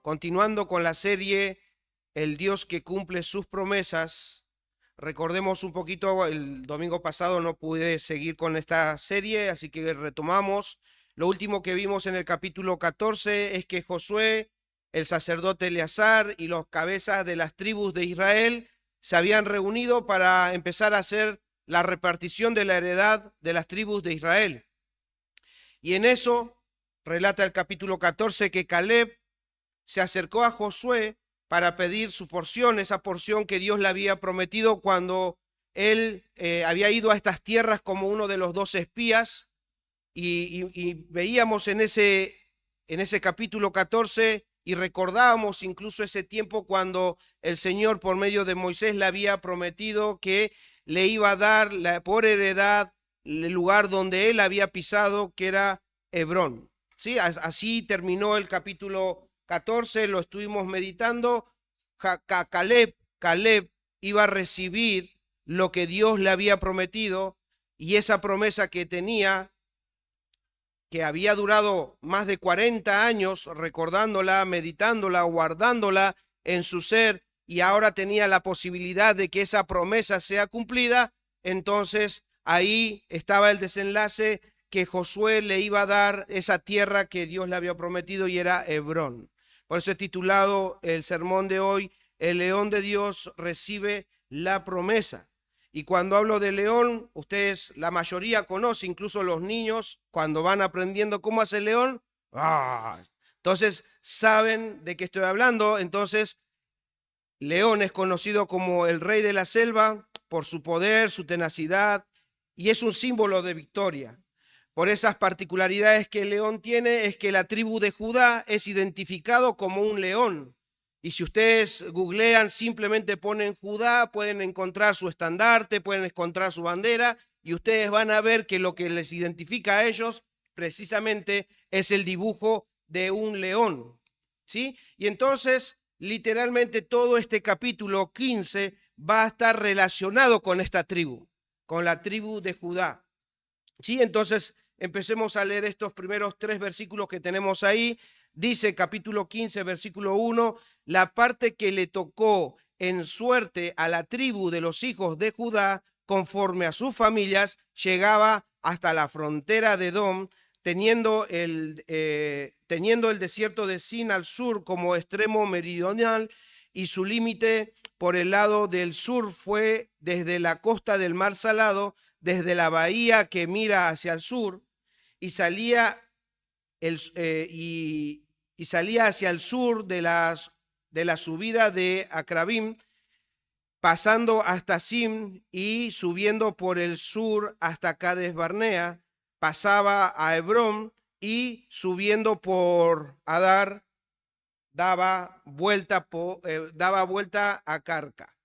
Continuando con la serie El Dios que cumple sus promesas, recordemos un poquito, el domingo pasado no pude seguir con esta serie, así que retomamos. Lo último que vimos en el capítulo 14 es que Josué, el sacerdote Eleazar y los cabezas de las tribus de Israel se habían reunido para empezar a hacer la repartición de la heredad de las tribus de Israel. Y en eso relata el capítulo 14 que Caleb se acercó a Josué para pedir su porción, esa porción que Dios le había prometido cuando él había ido a estas tierras como uno de los 12 espías. Y veíamos en ese capítulo 14 y recordábamos incluso ese tiempo cuando el Señor por medio de Moisés le había prometido que le iba a dar por heredad el lugar donde él había pisado, que era Hebrón. ¿Sí? Así terminó el capítulo 14, lo estuvimos meditando. Caleb iba a recibir lo que Dios le había prometido, y esa promesa que tenía, que había durado más de 40 años recordándola, meditándola, guardándola en su ser, y ahora tenía la posibilidad de que esa promesa sea cumplida. Entonces ahí estaba el desenlace, que Josué le iba a dar esa tierra que Dios le había prometido, y era Hebrón. Por eso he titulado el sermón de hoy, El león de Dios recibe la promesa. Y cuando hablo de león, ustedes, la mayoría conoce, incluso los niños, cuando van aprendiendo cómo hace el león, ¡ah! Entonces saben de qué estoy hablando. Entonces, león es conocido como el rey de la selva por su poder, su tenacidad, y es un símbolo de victoria. Por esas particularidades que el león tiene, es que la tribu de Judá es identificado como un león. Y si ustedes googlean, simplemente ponen Judá, pueden encontrar su estandarte, pueden encontrar su bandera, y ustedes van a ver que lo que les identifica a ellos precisamente es el dibujo de un león, ¿sí? Y entonces, literalmente todo este capítulo 15 va a estar relacionado con esta tribu, con la tribu de Judá, ¿sí? Entonces, empecemos a leer estos primeros 3 versículos que tenemos ahí. Dice capítulo 15, versículo 1, la parte que le tocó en suerte a la tribu de los hijos de Judá, conforme a sus familias, llegaba hasta la frontera de Edom, teniendo el desierto de Sin al sur como extremo meridional, y su límite por el lado del sur fue desde la costa del Mar Salado, desde la bahía que mira hacia el sur, y salía salía hacia el sur de la subida de Acrabim, pasando hasta Sim y subiendo por el sur hasta Cades Barnea, pasaba a Hebrón y subiendo por Adar daba vuelta a Carca.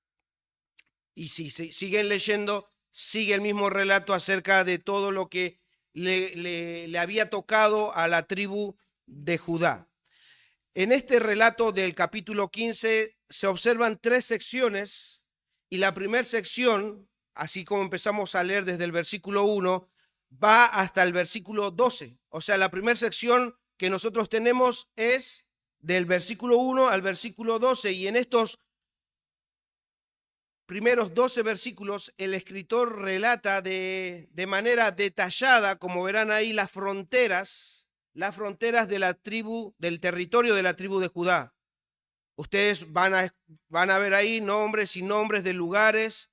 Y si siguen leyendo, sigue el mismo relato acerca de todo lo que le había tocado a la tribu de Judá. En este relato del capítulo 15 se observan 3 secciones, y la primera sección, así como empezamos a leer desde el versículo 1, va hasta el versículo 12. O sea, la primera sección que nosotros tenemos es del versículo 1 al versículo 12, y en estos primeros 12 versículos el escritor relata de manera detallada, como verán ahí, las fronteras de la tribu, del territorio de la tribu de Judá. Ustedes van a ver ahí nombres y nombres de lugares,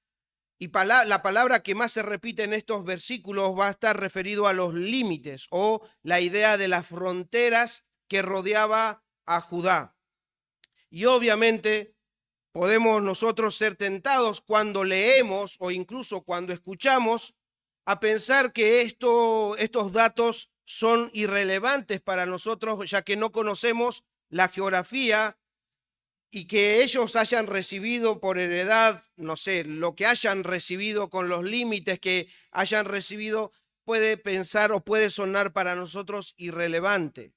y la palabra que más se repite en estos versículos va a estar referido a los límites, o la idea de las fronteras que rodeaba a Judá. Y obviamente podemos nosotros ser tentados cuando leemos o incluso cuando escuchamos a pensar que estos datos son irrelevantes para nosotros, ya que no conocemos la geografía, y que ellos hayan recibido por heredad, no sé, lo que hayan recibido con los límites que hayan recibido, puede pensar o puede sonar para nosotros irrelevante.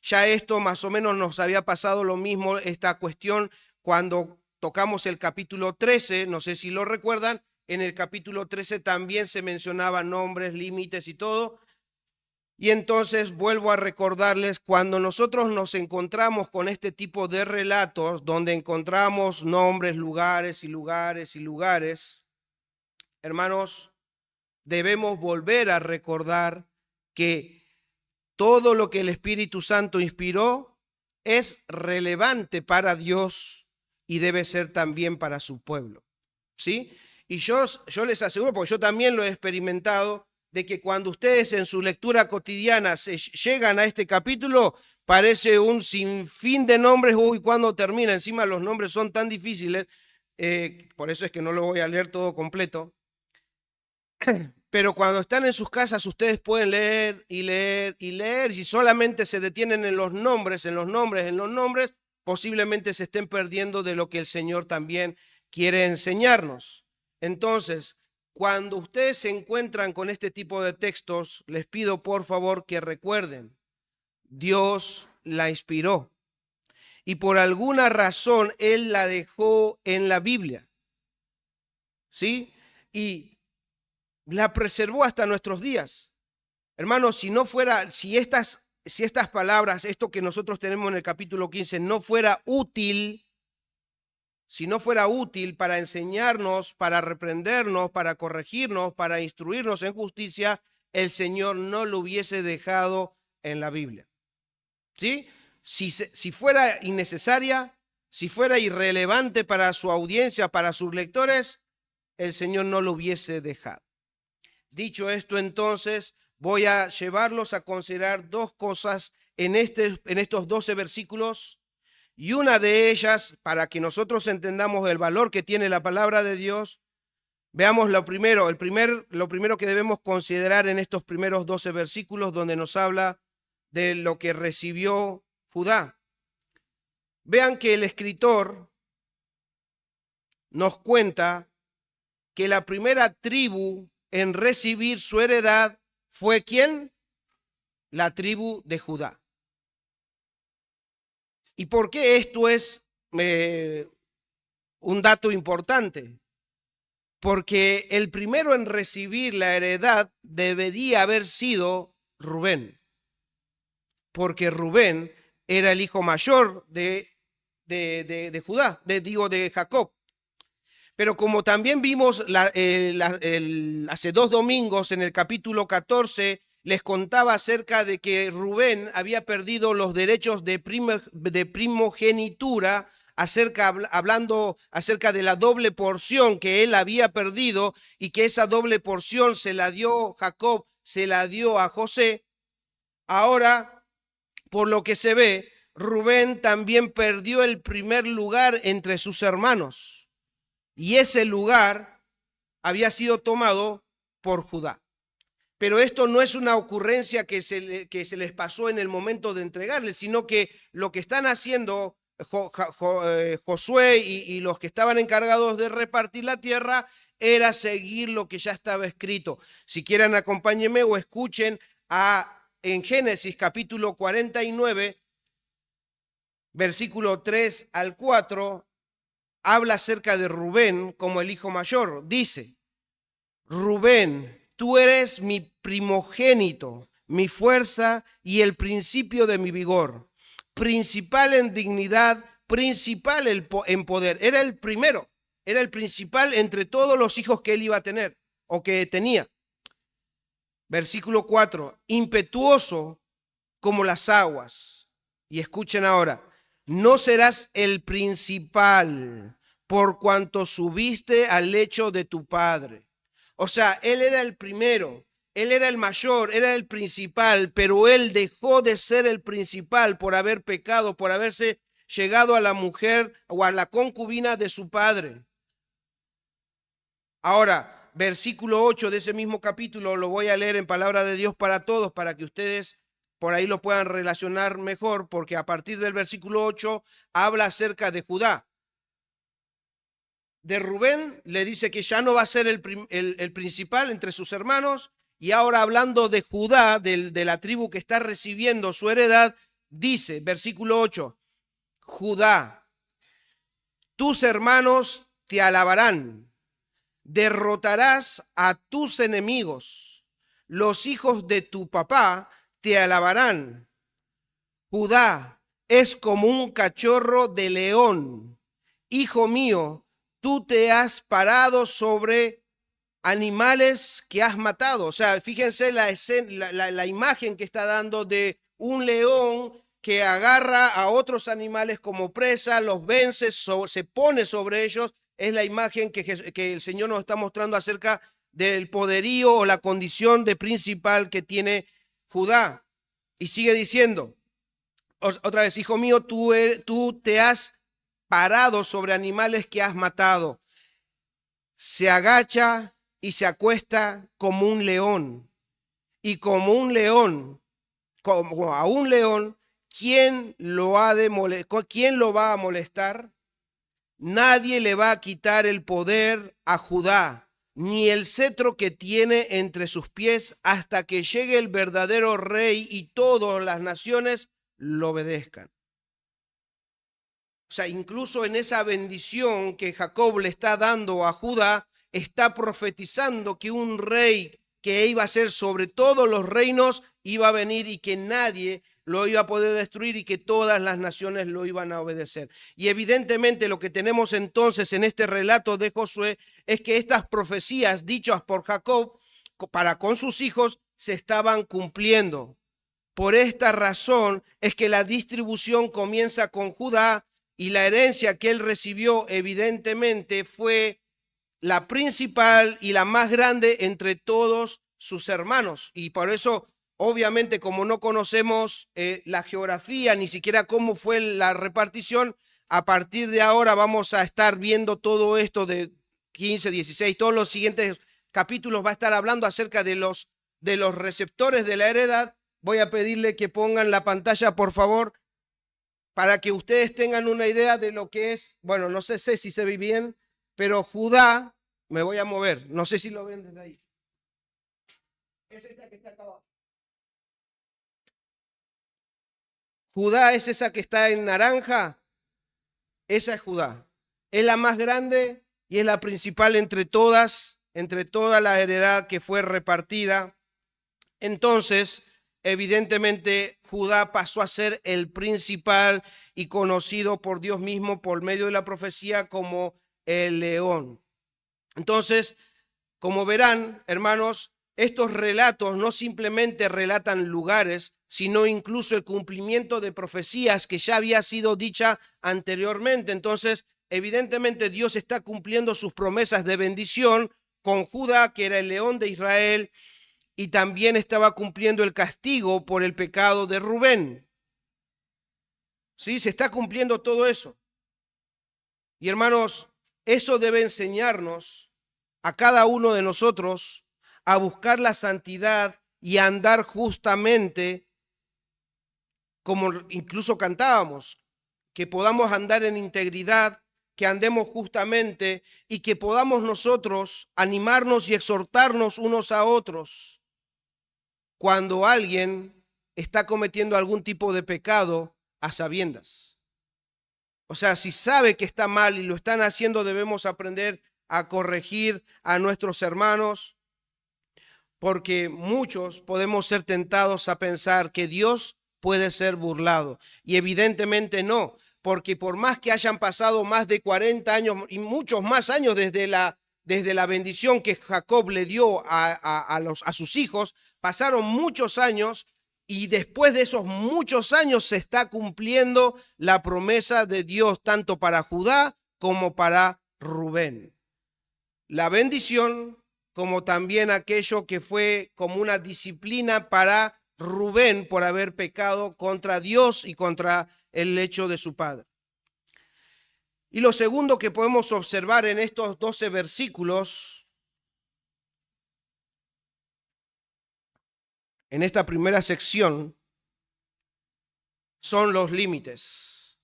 Ya esto más o menos nos había pasado lo mismo, esta cuestión, cuando tocamos el capítulo 13, no sé si lo recuerdan. En el capítulo 13 también se mencionaban nombres, límites y todo. Y entonces vuelvo a recordarles, cuando nosotros nos encontramos con este tipo de relatos, donde encontramos nombres, lugares y lugares y lugares, hermanos, debemos volver a recordar que todo lo que el Espíritu Santo inspiró es relevante para Dios y debe ser también para su pueblo, ¿sí? Y yo les aseguro, porque yo también lo he experimentado, de que cuando ustedes en su lectura cotidiana llegan a este capítulo, parece un sinfín de nombres. Uy, ¿cuándo termina? Encima los nombres son tan difíciles, por eso es que no lo voy a leer todo completo. Pero cuando están en sus casas, ustedes pueden leer y leer y leer. Si solamente se detienen en los nombres, en los nombres, en los nombres, posiblemente se estén perdiendo de lo que el Señor también quiere enseñarnos. Entonces, cuando ustedes se encuentran con este tipo de textos, les pido por favor que recuerden, Dios la inspiró y por alguna razón Él la dejó en la Biblia, ¿sí? Y la preservó hasta nuestros días. Hermanos, si estas palabras, esto que nosotros tenemos en el capítulo 15, no fuera útil, si no fuera útil para enseñarnos, para reprendernos, para corregirnos, para instruirnos en justicia, el Señor no lo hubiese dejado en la Biblia. ¿Sí? Si fuera innecesaria, si fuera irrelevante para su audiencia, para sus lectores, el Señor no lo hubiese dejado. Dicho esto, entonces, voy a llevarlos a considerar dos cosas en estos 12 versículos. Y una de ellas, para que nosotros entendamos el valor que tiene la palabra de Dios, veamos lo primero que debemos considerar en estos primeros 12 versículos, donde nos habla de lo que recibió Judá. Vean que el escritor nos cuenta que la primera tribu en recibir su heredad fue ¿quién? La tribu de Judá. ¿Y por qué esto es un dato importante? Porque el primero en recibir la heredad debería haber sido Rubén, porque Rubén era el hijo mayor de Judá, de Jacob. Pero como también vimos hace 2 domingos en el capítulo 14, les contaba acerca de que Rubén había perdido los derechos de primogenitura, hablando acerca de la doble porción que él había perdido y que esa doble porción se la dio Jacob, se la dio a José. Ahora, por lo que se ve, Rubén también perdió el primer lugar entre sus hermanos. Y ese lugar había sido tomado por Judá. Pero esto no es una ocurrencia que se les pasó en el momento de entregarles, sino que lo que están haciendo Josué y los que estaban encargados de repartir la tierra era seguir lo que ya estaba escrito. Si quieren, acompáñenme o escuchen en Génesis capítulo 49, versículo 3 al 4, habla acerca de Rubén como el hijo mayor. Dice, Rubén, tú eres mi primogénito, mi fuerza y el principio de mi vigor, principal en dignidad, principal en poder. Era el primero, era el principal entre todos los hijos que él iba a tener o que tenía. Versículo 4, impetuoso como las aguas. Y escuchen ahora, no serás el principal por cuanto subiste al lecho de tu padre. O sea, él era el primero, él era el mayor, era el principal, pero él dejó de ser el principal por haber pecado, por haberse llegado a la mujer o a la concubina de su padre. Ahora, versículo 8 de ese mismo capítulo lo voy a leer en palabra de Dios para todos, para que ustedes por ahí lo puedan relacionar mejor, porque a partir del versículo 8 habla acerca de Judá. De Rubén le dice que ya no va a ser el principal entre sus hermanos, y ahora hablando de Judá, de la tribu que está recibiendo su heredad, dice, versículo 8, Judá, tus hermanos te alabarán, derrotarás a tus enemigos, los hijos de tu papá te alabarán. Judá es como un cachorro de león. Hijo mío, tú te has parado sobre animales que has matado. O sea, fíjense la imagen que está dando de un león que agarra a otros animales como presa, los vence, se pone sobre ellos. Es la imagen que el Señor nos está mostrando acerca del poderío o la condición de principal que tiene Judá. Y sigue diciendo, otra vez, hijo mío, tú te has parado sobre animales que has matado. Se agacha y se acuesta como un león. Y como un león, como a un león, ¿quién lo va a molestar? Nadie le va a quitar el poder a Judá, ni el cetro que tiene entre sus pies, hasta que llegue el verdadero rey y todas las naciones lo obedezcan. O sea, incluso en esa bendición que Jacob le está dando a Judá, está profetizando que un rey que iba a ser sobre todos los reinos iba a venir y que nadie lo iba a poder destruir y que todas las naciones lo iban a obedecer. Y evidentemente lo que tenemos entonces en este relato de Josué es que estas profecías dichas por Jacob para con sus hijos se estaban cumpliendo. Por esta razón es que la distribución comienza con Judá y la herencia que él recibió evidentemente fue la principal y la más grande entre todos sus hermanos. Y por eso, obviamente, como no conocemos la geografía, ni siquiera cómo fue la repartición, a partir de ahora vamos a estar viendo todo esto de 15, 16, todos los siguientes capítulos va a estar hablando acerca de los receptores de la heredad. Voy a pedirle que pongan la pantalla, por favor, para que ustedes tengan una idea de lo que es, bueno, no sé si se ve bien, pero Judá, me voy a mover, no sé si lo ven desde ahí. Es esta que está acá abajo. Judá es esa que está en naranja, esa es Judá. Es la más grande y es la principal entre toda la heredad que fue repartida. Entonces, evidentemente, Judá pasó a ser el principal y conocido por Dios mismo por medio de la profecía como el león. Entonces, como verán, hermanos, estos relatos no simplemente relatan lugares, sino incluso el cumplimiento de profecías que ya había sido dicha anteriormente. Entonces, evidentemente, Dios está cumpliendo sus promesas de bendición con Judá, que era el león de Israel, y también estaba cumpliendo el castigo por el pecado de Rubén. ¿Sí? Se está cumpliendo todo eso. Y hermanos, eso debe enseñarnos a cada uno de nosotros a buscar la santidad y a andar justamente como incluso cantábamos, que podamos andar en integridad, que andemos justamente y que podamos nosotros animarnos y exhortarnos unos a otros cuando alguien está cometiendo algún tipo de pecado a sabiendas. O sea, si sabe que está mal y lo están haciendo, debemos aprender a corregir a nuestros hermanos, porque muchos podemos ser tentados a pensar que Dios puede ser burlado. Y evidentemente no, porque por más que hayan pasado más de 40 años y muchos más años desde la bendición que Jacob le dio a sus hijos, pasaron muchos años y después de esos muchos años se está cumpliendo la promesa de Dios tanto para Judá como para Rubén. La bendición como también aquello que fue como una disciplina para Rubén por haber pecado contra Dios y contra el lecho de su padre. Y lo segundo que podemos observar en estos 12 versículos, en esta primera sección, son los límites.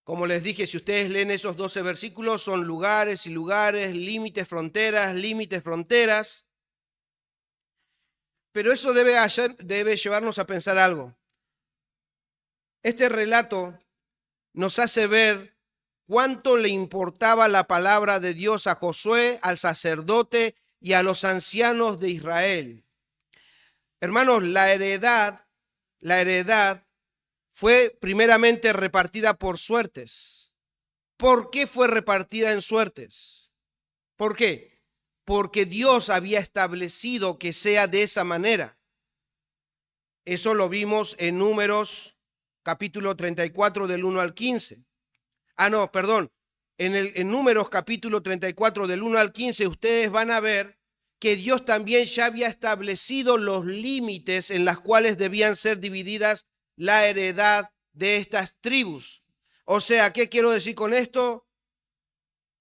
Como les dije, si ustedes leen esos 12 versículos, son lugares y lugares, límites, fronteras. Pero eso debe llevarnos a pensar algo. Este relato nos hace ver cuánto le importaba la palabra de Dios a Josué, al sacerdote y a los ancianos de Israel. Hermanos, la heredad fue primeramente repartida por suertes. ¿Por qué fue repartida en suertes? ¿Por qué? Porque Dios había establecido que sea de esa manera. Eso lo vimos en Números capítulo 34 del 1 al 15. En Números capítulo 34 del 1 al 15 ustedes van a ver que Dios también ya había establecido los límites en las cuales debían ser divididas la heredad de estas tribus. O sea, ¿qué quiero decir con esto?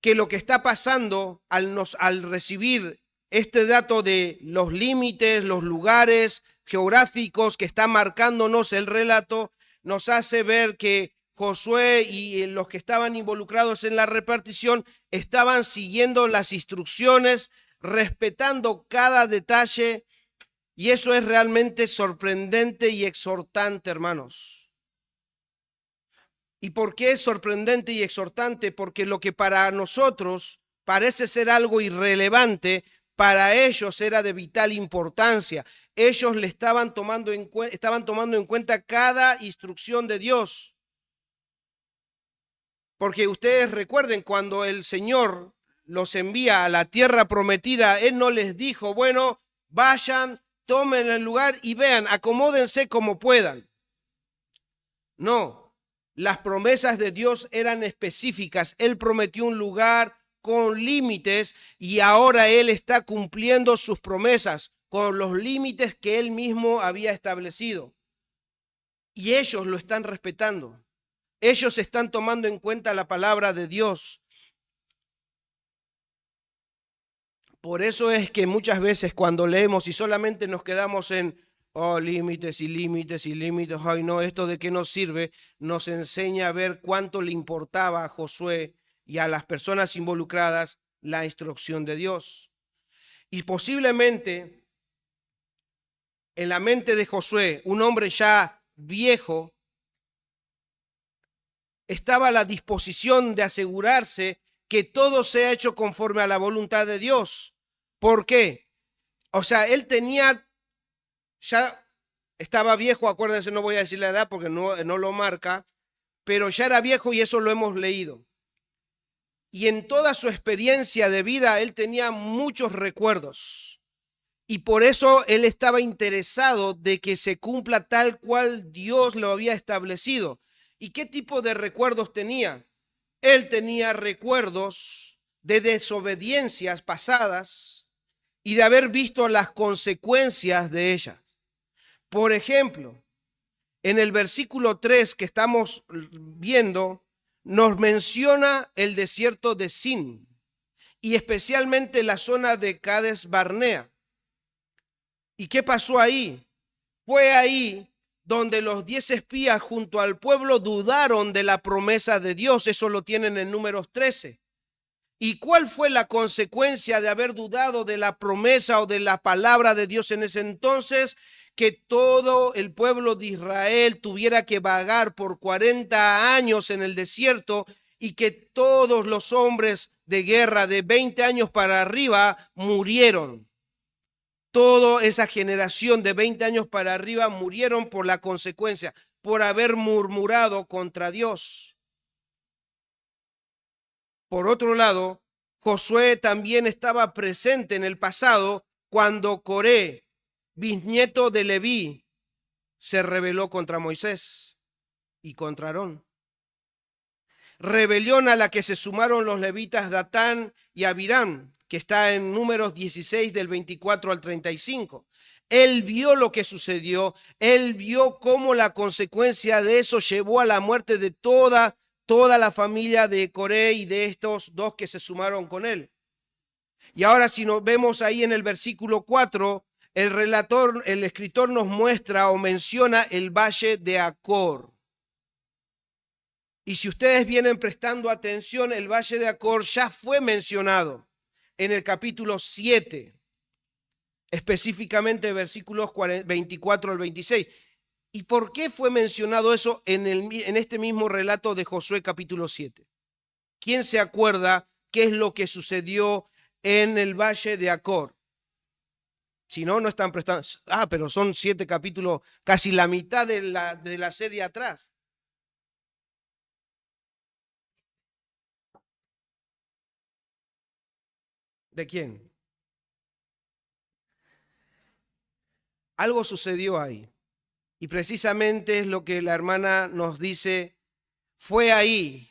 Que lo que está pasando al recibir este dato de los límites, los lugares geográficos que está marcándonos el relato, nos hace ver que Josué y los que estaban involucrados en la repartición estaban siguiendo las instrucciones, respetando cada detalle, y eso es realmente sorprendente y exhortante, hermanos. ¿Y por qué es sorprendente y exhortante? Porque lo que para nosotros parece ser algo irrelevante, para ellos era de vital importancia. Ellos le estaban tomando en cuenta cada instrucción de Dios. Porque ustedes recuerden, cuando el Señor los envía a la tierra prometida, Él no les dijo, bueno, vayan, tomen el lugar y vean, acomódense como puedan. No, las promesas de Dios eran específicas. Él prometió un lugar con límites y ahora Él está cumpliendo sus promesas con los límites que Él mismo había establecido. Y ellos lo están respetando. Ellos están tomando en cuenta la palabra de Dios. Por eso es que muchas veces cuando leemos y solamente nos quedamos en, oh, límites y límites y límites, ay no, ¿esto de qué nos sirve? Nos enseña a ver cuánto le importaba a Josué y a las personas involucradas la instrucción de Dios. Y posiblemente en la mente de Josué, un hombre ya viejo, estaba a la disposición de asegurarse que todo sea hecho conforme a la voluntad de Dios. ¿Por qué? O sea, él ya estaba viejo, acuérdense, no voy a decir la edad porque no lo marca, pero ya era viejo y eso lo hemos leído. Y en toda su experiencia de vida, él tenía muchos recuerdos. Y por eso él estaba interesado de que se cumpla tal cual Dios lo había establecido. ¿Y qué tipo de recuerdos tenía? Él tenía recuerdos de desobediencias pasadas y de haber visto las consecuencias de ellas. Por ejemplo, en el versículo 3 que estamos viendo, nos menciona el desierto de Sin y especialmente la zona de Cades Barnea. ¿Y qué pasó ahí? Fue ahí donde los 10 espías junto al pueblo dudaron de la promesa de Dios. Eso lo tienen en Números 13. ¿Y cuál fue la consecuencia de haber dudado de la promesa o de la palabra de Dios en ese entonces? Que todo el pueblo de Israel tuviera que vagar por 40 años en el desierto y que todos los hombres de guerra de 20 años para arriba murieron. Toda esa generación de 20 años para arriba murieron por la consecuencia, por haber murmurado contra Dios. Por otro lado, Josué también estaba presente en el pasado cuando Coré, bisnieto de Leví, se rebeló contra Moisés y contra Aarón. Rebelión a la que se sumaron los levitas Datán y Abiram, que está en Números 16 del 24 al 35. Él vio lo que sucedió, él vio cómo la consecuencia de eso llevó a la muerte de toda la familia de Coré y de estos dos que se sumaron con él. Y ahora si nos vemos ahí en el versículo 4, el escritor nos muestra o menciona el valle de Acor. Y si ustedes vienen prestando atención, el valle de Acor ya fue mencionado en el capítulo 7, específicamente versículos 24 al 26. ¿Y por qué fue mencionado eso en este mismo relato de Josué capítulo 7? ¿Quién se acuerda qué es lo que sucedió en el valle de Acor? Si no, no están prestando. Ah, pero son 7 capítulos, casi la mitad de la serie atrás. ¿De quién? Algo sucedió ahí. Y precisamente es lo que la hermana nos dice. Fue ahí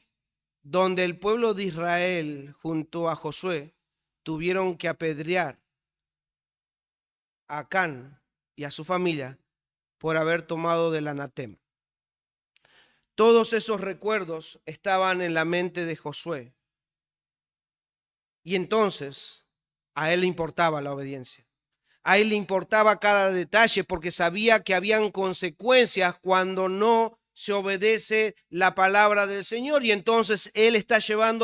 donde el pueblo de Israel junto a Josué tuvieron que apedrear a Acán y a su familia por haber tomado del anatema. Todos esos recuerdos estaban en la mente de Josué. Y entonces a él le importaba la obediencia. A él le importaba cada detalle porque sabía que habían consecuencias cuando no se obedece la palabra del Señor. Y entonces él está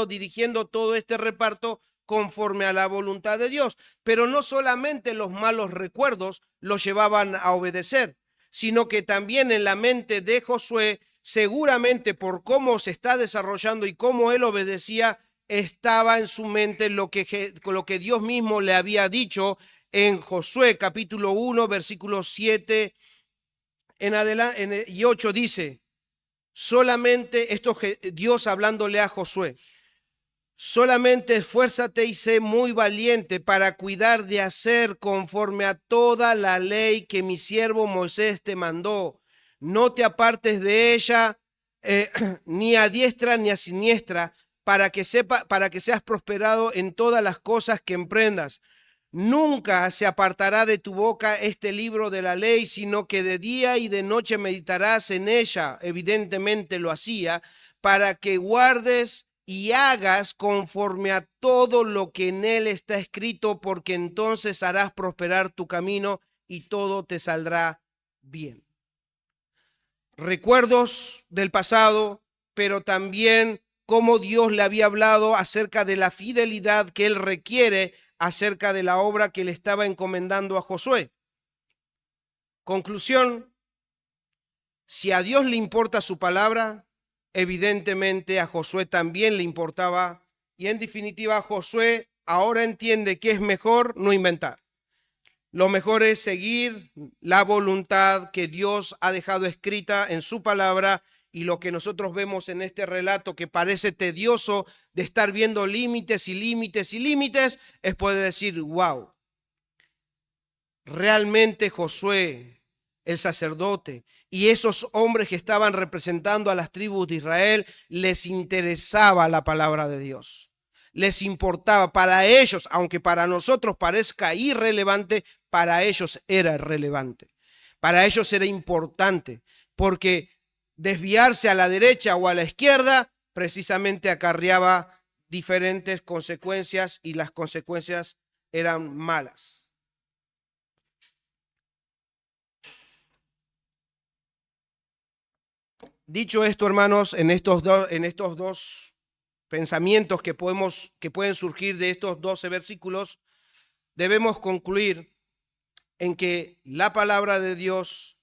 dirigiendo todo este reparto conforme a la voluntad de Dios. Pero no solamente los malos recuerdos los llevaban a obedecer, sino que también en la mente de Josué, seguramente por cómo se está desarrollando y cómo él obedecía, estaba en su mente lo que Dios mismo le había dicho en Josué capítulo 1, versículos 7 en adelante y 8 dice, solamente esto Dios hablándole a Josué, solamente esfuérzate y sé muy valiente para cuidar de hacer conforme a toda la ley que mi siervo Moisés te mandó. No te apartes de ella ni a diestra ni a siniestra, para que seas prosperado en todas las cosas que emprendas. Nunca se apartará de tu boca este libro de la ley, sino que de día y de noche meditarás en ella. Evidentemente lo hacía, para que guardes y hagas conforme a todo lo que en él está escrito, porque entonces harás prosperar tu camino y todo te saldrá bien. Recuerdos del pasado, pero también cómo Dios le había hablado acerca de la fidelidad que él requiere acerca de la obra que le estaba encomendando a Josué. Conclusión, si a Dios le importa su palabra, evidentemente a Josué también le importaba, y en definitiva Josué ahora entiende que es mejor no inventar. Lo mejor es seguir la voluntad que Dios ha dejado escrita en su palabra, y lo que nosotros vemos en este relato que parece tedioso de estar viendo límites y límites y límites, es poder decir, wow, realmente Josué, el sacerdote, y esos hombres que estaban representando a las tribus de Israel, les interesaba la palabra de Dios. Les importaba, para ellos, aunque para nosotros parezca irrelevante, para ellos era relevante. Para ellos era importante, porque desviarse a la derecha o a la izquierda precisamente acarreaba diferentes consecuencias, y las consecuencias eran malas. Dicho esto, hermanos, en estos dos pensamientos que pueden surgir de estos 12 versículos, debemos concluir en que la palabra de Dios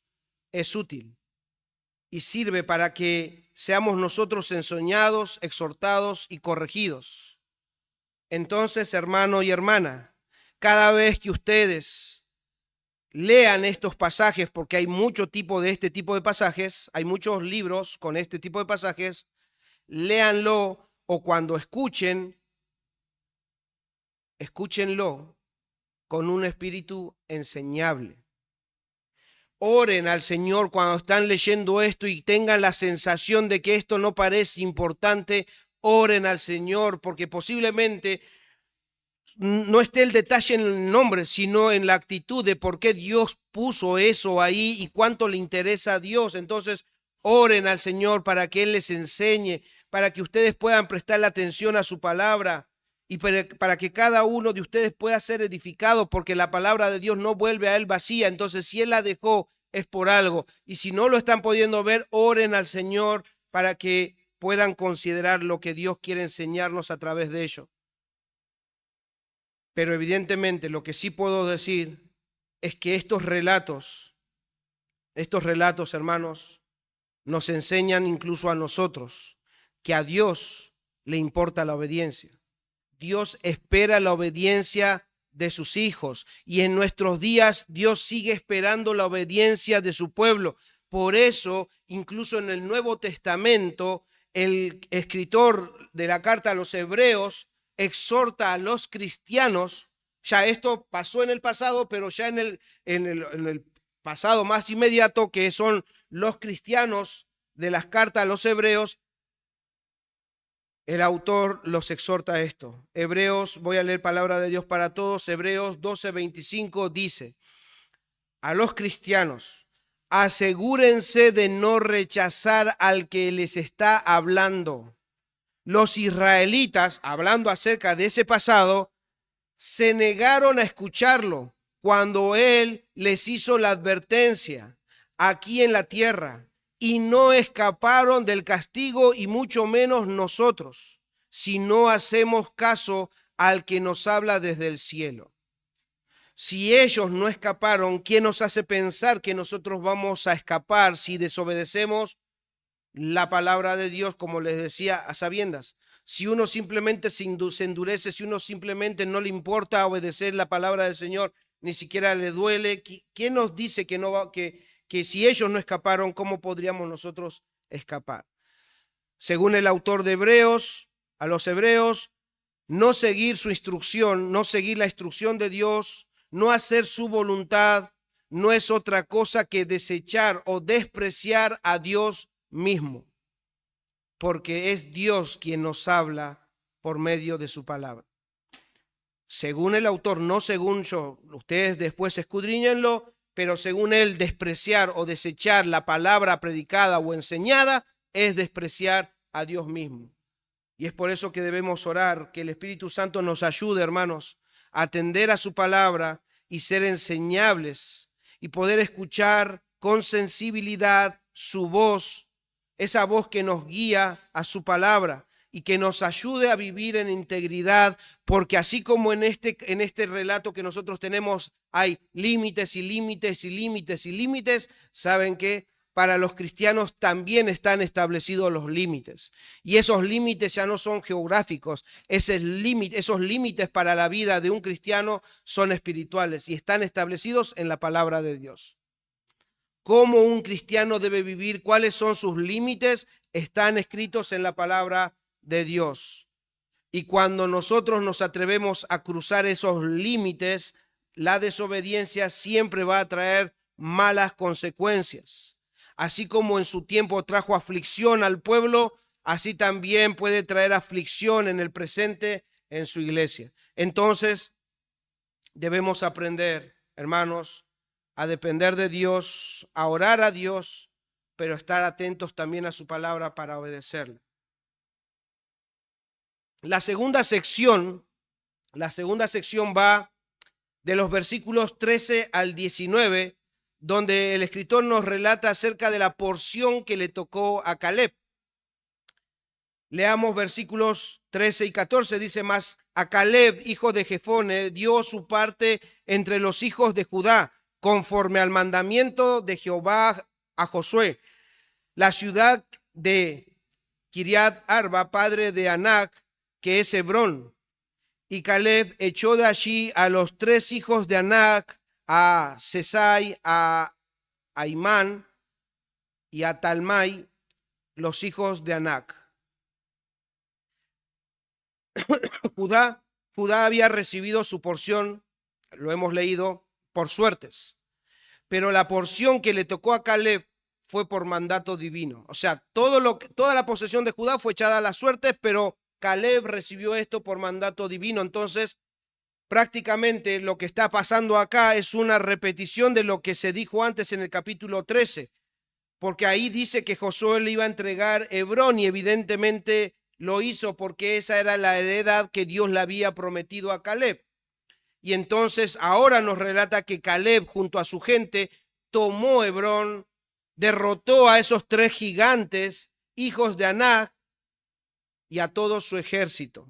es útil y sirve para que seamos nosotros enseñados, exhortados y corregidos. Entonces, hermano y hermana, cada vez que ustedes lean estos pasajes, porque hay mucho tipo de este tipo de pasajes, hay muchos libros con este tipo de pasajes, léanlo, o cuando escúchenlo con un espíritu enseñable. Oren al Señor cuando están leyendo esto y tengan la sensación de que esto no parece importante. Oren al Señor, porque posiblemente no esté el detalle en el nombre, sino en la actitud de por qué Dios puso eso ahí y cuánto le interesa a Dios. Entonces, oren al Señor para que Él les enseñe, para que ustedes puedan prestarle atención a su palabra y para que cada uno de ustedes pueda ser edificado, porque la palabra de Dios no vuelve a Él vacía. Entonces, si Él la dejó, es por algo. Y si no lo están pudiendo ver, oren al Señor para que puedan considerar lo que Dios quiere enseñarnos a través de ello. Pero evidentemente lo que sí puedo decir es que estos relatos, hermanos, nos enseñan incluso a nosotros que a Dios le importa la obediencia. Dios espera la obediencia de sus hijos. Y en nuestros días Dios sigue esperando la obediencia de su pueblo. Por eso, incluso en el Nuevo Testamento, el escritor de la carta a los Hebreos exhorta a los cristianos. Ya esto pasó en el pasado, pero ya en el pasado más inmediato, que son los cristianos de las cartas a los Hebreos, el autor los exhorta a esto. Hebreos, voy a leer palabra de Dios para todos. Hebreos 12:25 dice: a los cristianos, asegúrense de no rechazar al que les está hablando. Los israelitas, hablando acerca de ese pasado, se negaron a escucharlo cuando él les hizo la advertencia aquí en la tierra, y no escaparon del castigo, y mucho menos nosotros, si no hacemos caso al que nos habla desde el cielo. Si ellos no escaparon, ¿quién nos hace pensar que nosotros vamos a escapar si desobedecemos la palabra de Dios, como les decía, a sabiendas? Si uno simplemente se endurece, si uno simplemente no le importa obedecer la palabra del Señor, ni siquiera le duele, ¿quién nos dice que no va, que si ellos no escaparon, cómo podríamos nosotros escapar? Según el autor de Hebreos, a los hebreos, no seguir su instrucción, no seguir la instrucción de Dios, no hacer su voluntad, no es otra cosa que desechar o despreciar a Dios mismo, porque es Dios quien nos habla por medio de su palabra. Según el autor, no según yo, ustedes después escudriñenlo, pero según él, despreciar o desechar la palabra predicada o enseñada es despreciar a Dios mismo. Y es por eso que debemos orar, que el Espíritu Santo nos ayude, hermanos, a atender a su palabra y ser enseñables y poder escuchar con sensibilidad su voz, esa voz que nos guía a su palabra y que nos ayude a vivir en integridad, porque así como en este relato que nosotros tenemos hay límites y límites y límites y límites, ¿saben qué? Para los cristianos también están establecidos los límites. Y esos límites ya no son geográficos, esos límites para la vida de un cristiano son espirituales y están establecidos en la palabra de Dios. Cómo un cristiano debe vivir, cuáles son sus límites, están escritos en la palabra de Dios. Y cuando nosotros nos atrevemos a cruzar esos límites, la desobediencia siempre va a traer malas consecuencias. Así como en su tiempo trajo aflicción al pueblo, así también puede traer aflicción en el presente en su iglesia. Entonces, debemos aprender, hermanos, a depender de Dios, a orar a Dios, pero estar atentos también a su palabra para obedecerla. La segunda sección va de los versículos 13 al 19, donde el escritor nos relata acerca de la porción que le tocó a Caleb. Leamos versículos 13 y 14, dice: mas a Caleb, hijo de Jefone, dio su parte entre los hijos de Judá, conforme al mandamiento de Jehová a Josué, la ciudad de Kiriat Arba, padre de Anac, que es Hebrón. Y Caleb echó de allí a los 3 hijos de Anac, a Sesai, a Aimán y a Talmai, los hijos de Anac. Judá había recibido su porción, lo hemos leído, por suertes, pero la porción que le tocó a Caleb fue por mandato divino. O sea, toda la posesión de Judá fue echada a las suertes, pero Caleb recibió esto por mandato divino. Entonces, prácticamente lo que está pasando acá es una repetición de lo que se dijo antes en el capítulo 13, porque ahí dice que Josué le iba a entregar Hebrón y evidentemente lo hizo porque esa era la heredad que Dios le había prometido a Caleb. Y entonces ahora nos relata que Caleb junto a su gente tomó Hebrón, derrotó a esos 3 gigantes, hijos de Anac, y a todo su ejército.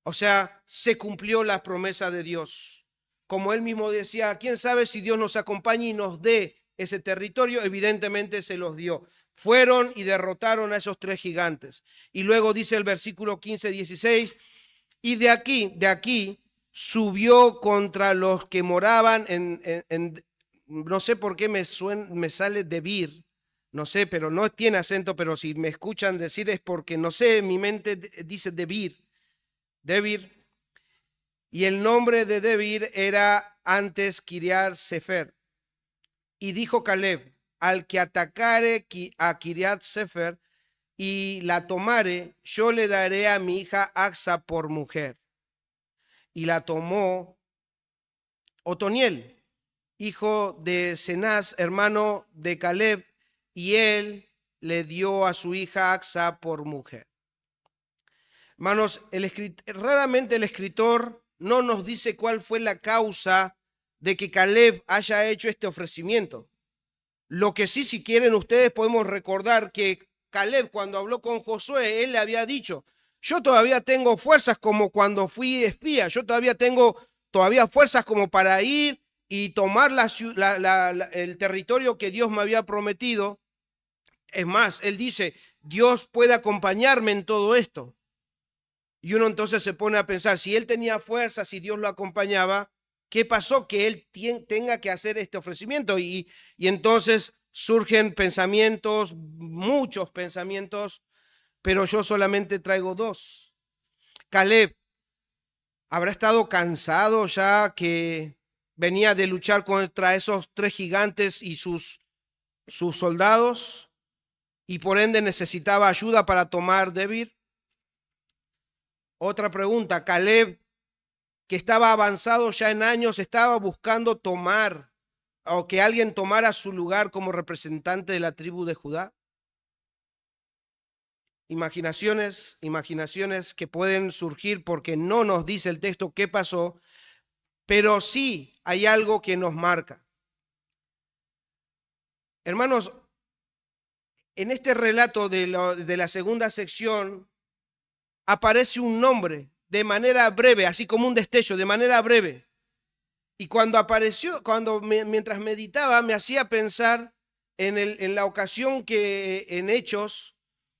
O sea, se cumplió la promesa de Dios. Como él mismo decía, ¿quién sabe si Dios nos acompaña y nos dé ese territorio? Evidentemente se los dio. Fueron y derrotaron a esos 3 gigantes. Y luego dice el versículo 15-16, y de aquí subió contra los que moraban no sé por qué me sale Debir, no sé, pero no tiene acento, pero si me escuchan decir es porque, no sé, mi mente dice Debir, y el nombre de Debir era antes Kiriat Sefer. Y dijo Caleb, al que atacare a Kiriat Sefer y la tomare, yo le daré a mi hija Axa por mujer. Y la tomó Otoniel, hijo de Cenaz, hermano de Caleb, y él le dio a su hija Axa por mujer. Hermanos, raramente el escritor no nos dice cuál fue la causa de que Caleb haya hecho este ofrecimiento. Lo que sí, si quieren ustedes, podemos recordar que Caleb, cuando habló con Josué, él le había dicho, yo todavía tengo fuerzas como cuando fui espía, yo todavía tengo fuerzas como para ir y tomar el territorio que Dios me había prometido. Es más, él dice, Dios puede acompañarme en todo esto. Y uno entonces se pone a pensar, si él tenía fuerzas, si Dios lo acompañaba, ¿qué pasó que él tenga que hacer este ofrecimiento? Y entonces surgen pensamientos, muchos pensamientos, pero yo solamente traigo dos. Caleb habrá estado cansado ya que venía de luchar contra esos 3 gigantes y sus soldados, y por ende necesitaba ayuda para tomar Debir. Otra pregunta, Caleb, que estaba avanzado ya en años, estaba buscando tomar o que alguien tomara su lugar como representante de la tribu de Judá. Imaginaciones que pueden surgir porque no nos dice el texto qué pasó, pero sí hay algo que nos marca. Hermanos, en este relato de la segunda sección aparece un nombre de manera breve, así como un destello, de manera breve. Y cuando apareció, mientras meditaba, me hacía pensar en la ocasión que en Hechos,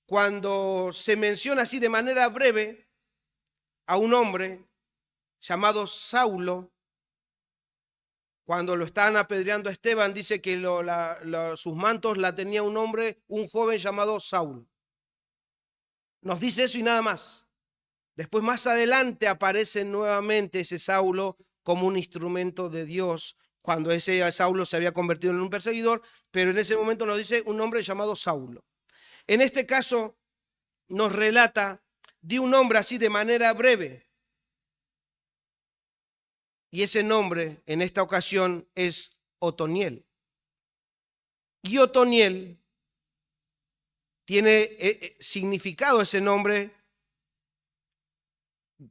cuando se menciona así de manera breve a un hombre llamado Saulo, cuando lo estaban apedreando a Esteban, dice que sus mantos la tenía un joven llamado Saulo. Nos dice eso y nada más. Después, más adelante, aparece nuevamente ese Saulo como un instrumento de Dios, cuando ese Saulo se había convertido en un perseguidor, pero en ese momento nos dice un hombre llamado Saulo. En este caso, nos relata de un nombre así de manera breve. Y ese nombre, en esta ocasión, es Otoniel. Y Otoniel tiene significado ese nombre.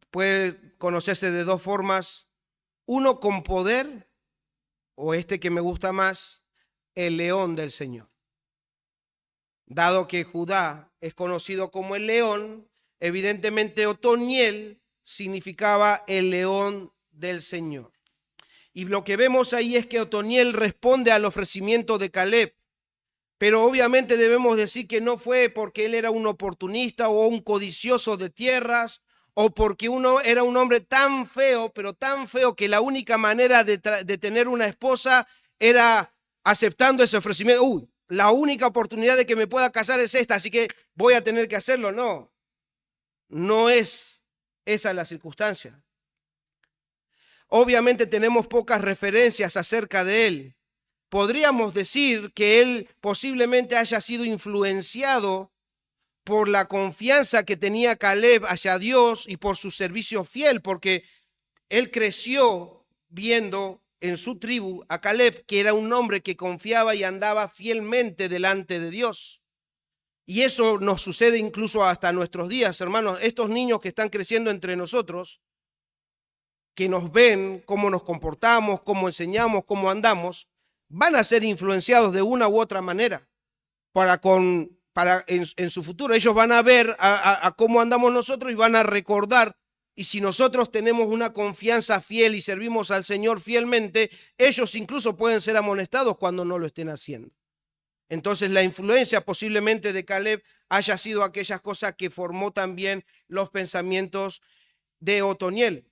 Puede conocerse de dos formas. Uno con poder, o este que me gusta más, el león del Señor. Dado que Judá es conocido como el león, evidentemente Otoniel significaba el león del Señor. Y lo que vemos ahí es que Otoniel responde al ofrecimiento de Caleb, pero obviamente debemos decir que no fue porque él era un oportunista o un codicioso de tierras, o porque uno era un hombre tan feo, pero tan feo que la única manera de tener una esposa era aceptando ese ofrecimiento. La única oportunidad de que me pueda casar es esta, así que voy a tener que hacerlo. No, no es esa la circunstancia. Obviamente tenemos pocas referencias acerca de él. Podríamos decir que él posiblemente haya sido influenciado por la confianza que tenía Caleb hacia Dios y por su servicio fiel, porque él creció viendo en su tribu a Caleb, que era un hombre que confiaba y andaba fielmente delante de Dios. Y eso nos sucede incluso hasta nuestros días, hermanos. Estos niños que están creciendo entre nosotros, que nos ven cómo nos comportamos, cómo enseñamos, cómo andamos, van a ser influenciados de una u otra manera en su futuro. Ellos van a ver a cómo andamos nosotros y van a recordar. Y si nosotros tenemos una confianza fiel y servimos al Señor fielmente, ellos incluso pueden ser amonestados cuando no lo estén haciendo. Entonces la influencia posiblemente de Caleb haya sido aquellas cosas que formó también los pensamientos de Otoniel.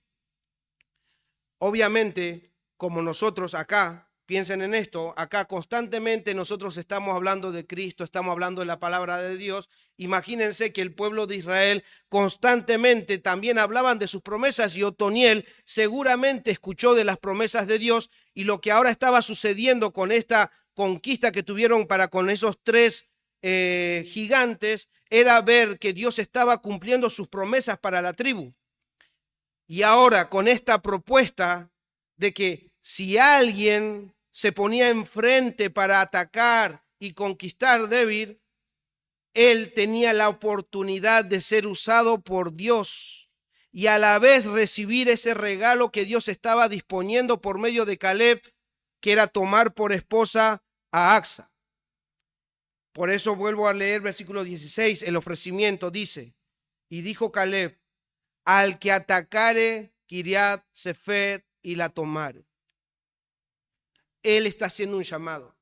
Obviamente, como nosotros acá, piensen en esto, acá constantemente nosotros estamos hablando de Cristo, estamos hablando de la palabra de Dios. Imagínense que el pueblo de Israel constantemente también hablaban de sus promesas y Otoniel seguramente escuchó de las promesas de Dios y lo que ahora estaba sucediendo con esta conquista que tuvieron para con esos tres gigantes era ver que Dios estaba cumpliendo sus promesas para la tribu. Y ahora con esta propuesta de que si alguien se ponía enfrente para atacar y conquistar Debir, él tenía la oportunidad de ser usado por Dios y a la vez recibir ese regalo que Dios estaba disponiendo por medio de Caleb, que era tomar por esposa a Acsa. Por eso vuelvo a leer versículo 16, el ofrecimiento dice, y dijo Caleb, al que atacare Kiriat Sefer y la tomare. Él está haciendo un llamado.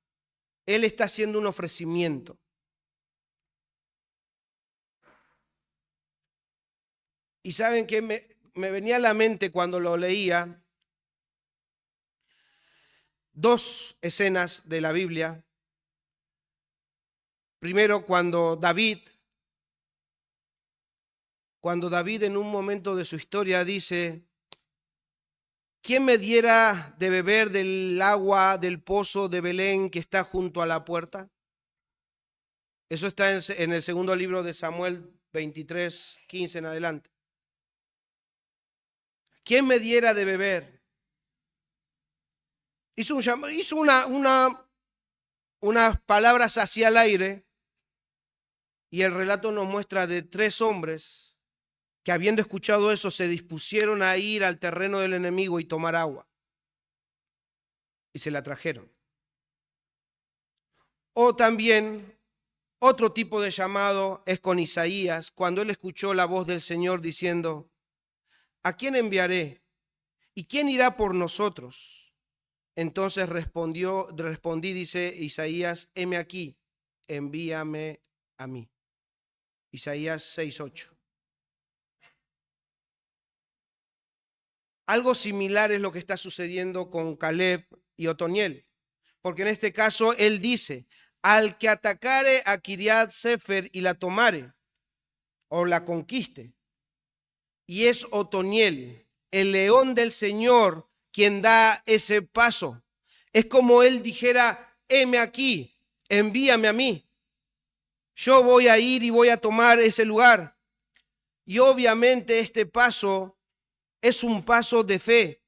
Él está haciendo un ofrecimiento. Y saben que me venía a la mente cuando lo leía dos escenas de la Biblia. Primero, cuando David en un momento de su historia dice, ¿quién me diera de beber del agua del pozo de Belén que está junto a la puerta? Eso está en el segundo libro de Samuel 23, 15 en adelante. ¿Quién me diera de beber? Hizo unas palabras hacia el aire y el relato nos muestra de tres hombres que habiendo escuchado eso se dispusieron a ir al terreno del enemigo y tomar agua. Y se la trajeron. O también otro tipo de llamado es con Isaías, cuando él escuchó la voz del Señor diciendo, ¿a quién enviaré? ¿Y quién irá por nosotros? Entonces respondí, dice Isaías, heme aquí, envíame a mí. Isaías 6:8. Algo similar es lo que está sucediendo con Caleb y Otoniel, porque en este caso él dice, al que atacare a Kiriat Sefer y la tomare, o la conquiste, y es Otoniel, el león del Señor, quien da ese paso. Es como él dijera, heme aquí, envíame a mí. Yo voy a ir y voy a tomar ese lugar. Y obviamente este paso es un paso de fe,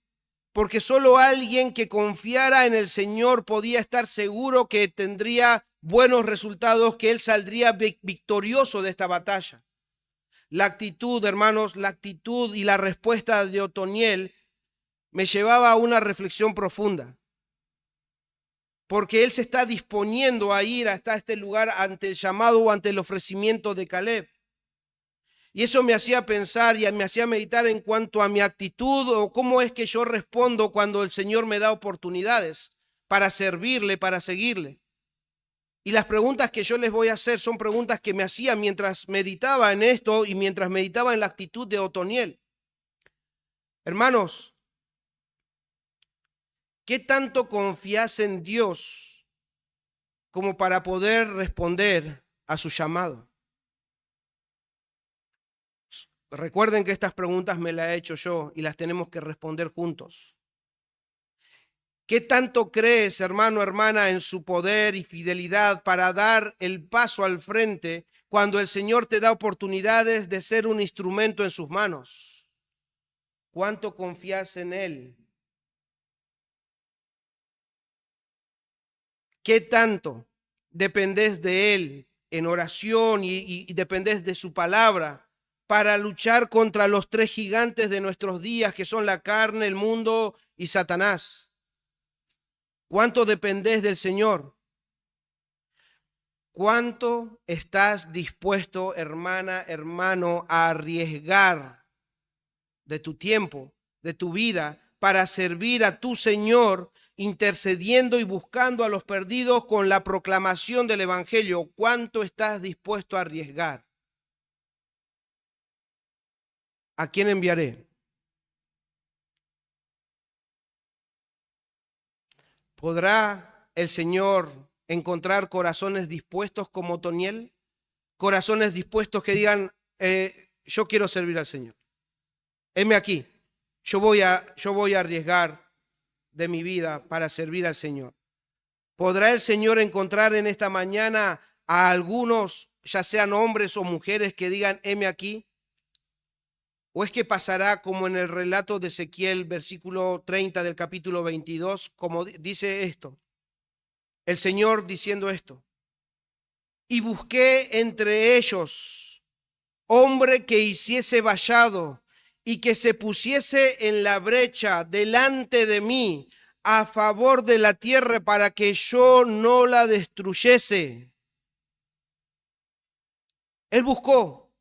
porque solo alguien que confiara en el Señor podía estar seguro que tendría buenos resultados, que él saldría victorioso de esta batalla. La actitud, hermanos, la actitud y la respuesta de Otoniel me llevaba a una reflexión profunda, porque él se está disponiendo a ir hasta este lugar ante el llamado o ante el ofrecimiento de Caleb. Y eso me hacía pensar y me hacía meditar en cuanto a mi actitud o cómo es que yo respondo cuando el Señor me da oportunidades para servirle, para seguirle. Y las preguntas que yo les voy a hacer son preguntas que me hacía mientras meditaba en esto y mientras meditaba en la actitud de Otoniel. Hermanos, ¿qué tanto confías en Dios como para poder responder a su llamado? Recuerden que estas preguntas me las he hecho yo y las tenemos que responder juntos. ¿Qué tanto crees, hermano, hermana, en su poder y fidelidad para dar el paso al frente cuando el Señor te da oportunidades de ser un instrumento en sus manos? ¿Cuánto confías en Él? ¿Qué tanto dependés de Él en oración y dependés de su palabra para luchar contra los tres gigantes de nuestros días, que son la carne, el mundo y Satanás? ¿Cuánto dependés del Señor? ¿Cuánto estás dispuesto, hermana, hermano, a arriesgar de tu tiempo, de tu vida, para servir a tu Señor, intercediendo y buscando a los perdidos con la proclamación del Evangelio? ¿Cuánto estás dispuesto a arriesgar? ¿A quién enviaré? ¿Podrá el Señor encontrar corazones dispuestos como Otoniel? Corazones dispuestos que digan, yo quiero servir al Señor. Heme aquí, yo voy a arriesgar de mi vida para servir al Señor. ¿Podrá el Señor encontrar en esta mañana a algunos, ya sean hombres o mujeres, que digan, heme aquí? ¿O es que pasará como en el relato de Ezequiel, versículo 30 del capítulo 22, como dice esto? El Señor diciendo esto: y busqué entre ellos hombre que hiciese vallado y que se pusiese en la brecha delante de mí a favor de la tierra para que yo no la destruyese. Él buscó,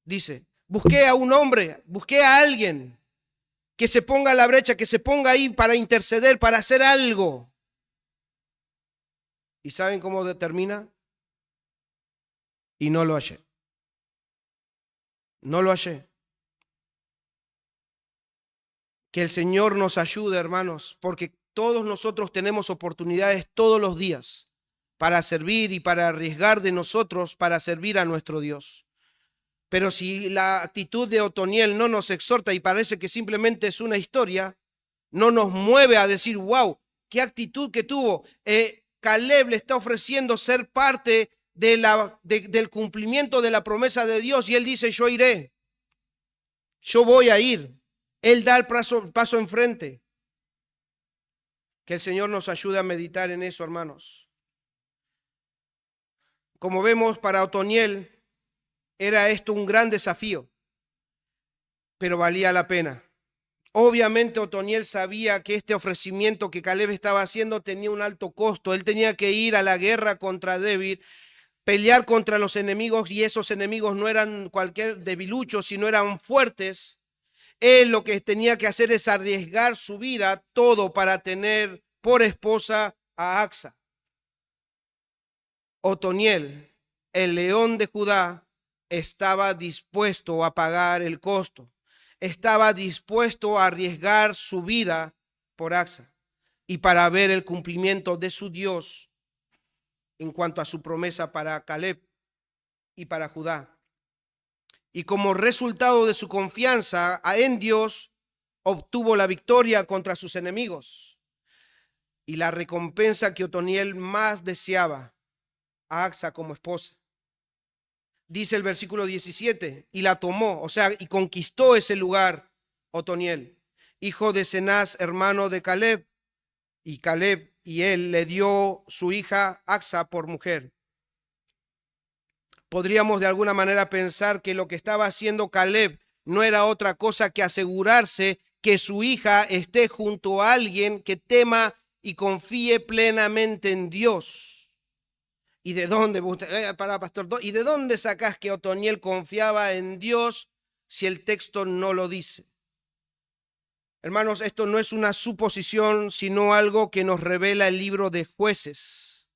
dice, busqué a un hombre, busqué a alguien que se ponga a la brecha, que se ponga ahí para interceder, para hacer algo. ¿Y saben cómo determina? Y no lo hallé. No lo hallé. Que el Señor nos ayude, hermanos, porque todos nosotros tenemos oportunidades todos los días para servir y para arriesgar de nosotros para servir a nuestro Dios. Pero si la actitud de Otoniel no nos exhorta y parece que simplemente es una historia, no nos mueve a decir, wow, qué actitud que tuvo. Caleb le está ofreciendo ser parte del cumplimiento de la promesa de Dios y él dice, yo iré, yo voy a ir. Él da el paso enfrente. Que el Señor nos ayude a meditar en eso, hermanos. Como vemos, para Otoniel era esto un gran desafío, pero valía la pena. Obviamente Otoniel sabía que este ofrecimiento que Caleb estaba haciendo tenía un alto costo. Él tenía que ir a la guerra contra David, pelear contra los enemigos, y esos enemigos no eran cualquier debilucho, sino eran fuertes. Él lo que tenía que hacer es arriesgar su vida todo para tener por esposa a Acsa. Otoniel, el león de Judá, estaba dispuesto a pagar el costo. Estaba dispuesto a arriesgar su vida por Acsa y para ver el cumplimiento de su Dios en cuanto a su promesa para Caleb y para Judá. Y como resultado de su confianza en Dios, obtuvo la victoria contra sus enemigos. Y la recompensa que Otoniel más deseaba, a Acsa como esposa. Dice el versículo 17, y la tomó, o sea, y conquistó ese lugar Otoniel, hijo de Cenaz, hermano de Caleb, y Caleb y él le dio su hija Acsa por mujer. Podríamos de alguna manera pensar que lo que estaba haciendo Caleb no era otra cosa que asegurarse que su hija esté junto a alguien que tema y confíe plenamente en Dios. ¿Y de dónde, pastor? ¿Y de dónde sacás que Otoniel confiaba en Dios si el texto no lo dice? Hermanos, esto no es una suposición, sino algo que nos revela el libro de Jueces.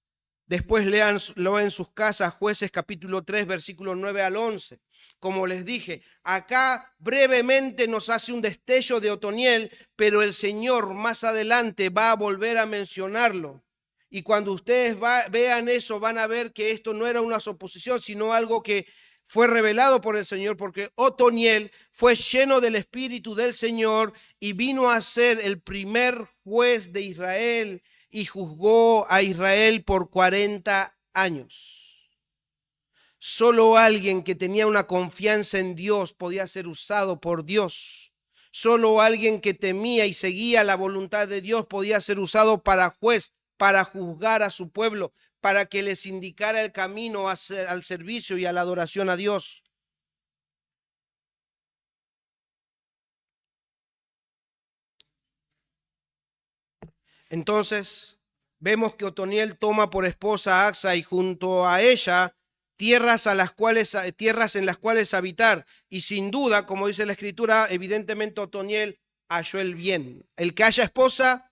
Después léanlo en sus casas, Jueces capítulo 3, versículos 9 al 11. Como les dije, acá brevemente nos hace un destello de Otoniel, pero el Señor más adelante va a volver a mencionarlo. Y cuando ustedes vean eso, van a ver que esto no era una suposición, sino algo que fue revelado por el Señor, porque Otoniel fue lleno del Espíritu del Señor y vino a ser el primer juez de Israel y juzgó a Israel por 40 años. Solo alguien que tenía una confianza en Dios podía ser usado por Dios. Solo alguien que temía y seguía la voluntad de Dios podía ser usado para juez, para juzgar a su pueblo, para que les indicara el camino al servicio y a la adoración a Dios. Entonces, vemos que Otoniel toma por esposa a Acsa y junto a ella tierras en las cuales habitar. Y sin duda, como dice la Escritura, evidentemente Otoniel halló el bien. El que haya esposa,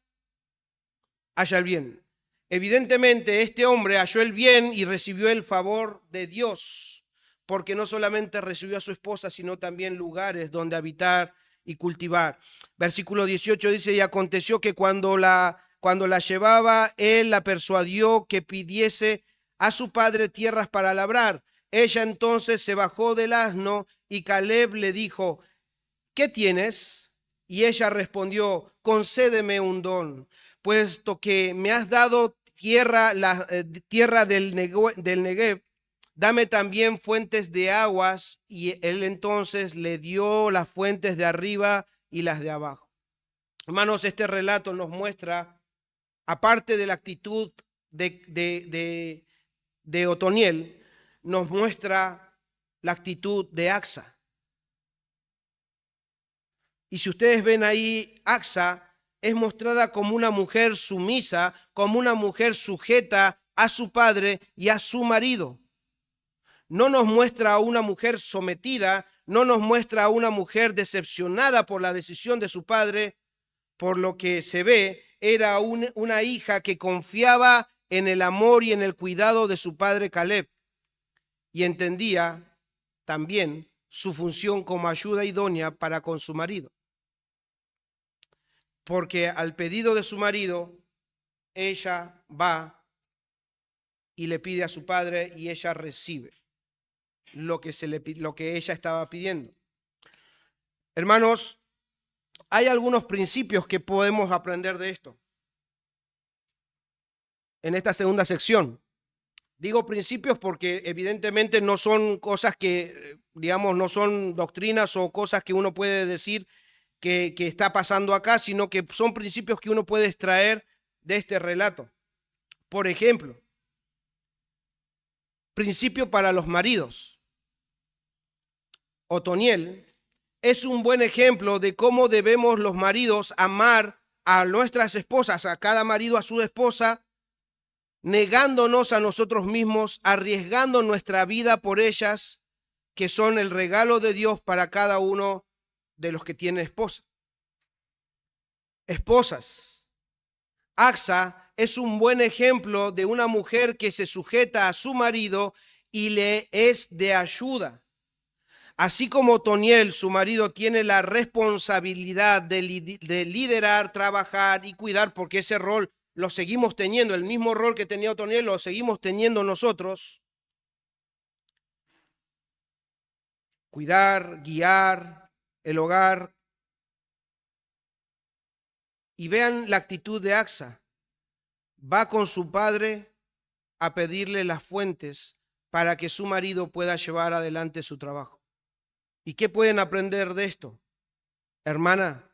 halla el bien. Evidentemente, este hombre halló el bien y recibió el favor de Dios, porque no solamente recibió a su esposa, sino también lugares donde habitar y cultivar. Versículo 18 dice, y aconteció que cuando la cuando la llevaba, él la persuadió que pidiese a su padre tierras para labrar. Ella entonces se bajó del asno y Caleb le dijo: ¿qué tienes? Y ella respondió: concédeme un don, puesto que me has dado tierra, tierra del Negev, dame también fuentes de aguas. Y él entonces le dio las fuentes de arriba y las de abajo. Hermanos, este relato nos muestra, aparte de la actitud de Otoniel, nos muestra la actitud de Acsa. Y si ustedes ven ahí, Acsa es mostrada como una mujer sumisa, como una mujer sujeta a su padre y a su marido. No nos muestra a una mujer sometida, no nos muestra a una mujer decepcionada por la decisión de su padre. Por lo que se ve, era una hija que confiaba en el amor y en el cuidado de su padre Caleb, y entendía también su función como ayuda idónea para con su marido. Porque al pedido de su marido, ella va y le pide a su padre y ella recibe lo que ella estaba pidiendo. Hermanos, hay algunos principios que podemos aprender de esto en esta segunda sección. Digo principios porque evidentemente no son cosas que, digamos, no son doctrinas o cosas que uno puede decir que está pasando acá, sino que son principios que uno puede extraer de este relato. Por ejemplo, principio para los maridos. Otoniel es un buen ejemplo de cómo debemos los maridos amar a nuestras esposas, a cada marido a su esposa, negándonos a nosotros mismos, arriesgando nuestra vida por ellas, que son el regalo de Dios para cada uno de los que tienen esposa. Esposas, Acsa es un buen ejemplo de una mujer que se sujeta a su marido y le es de ayuda. Así como Otoniel, su marido, tiene la responsabilidad de liderar, trabajar y cuidar, porque ese rol lo seguimos teniendo, el mismo rol que tenía Otoniel lo seguimos teniendo nosotros. Cuidar, guiar el hogar. Y vean la actitud de Acsa. Va con su padre a pedirle las fuentes para que su marido pueda llevar adelante su trabajo. ¿Y qué pueden aprender de esto? Hermana,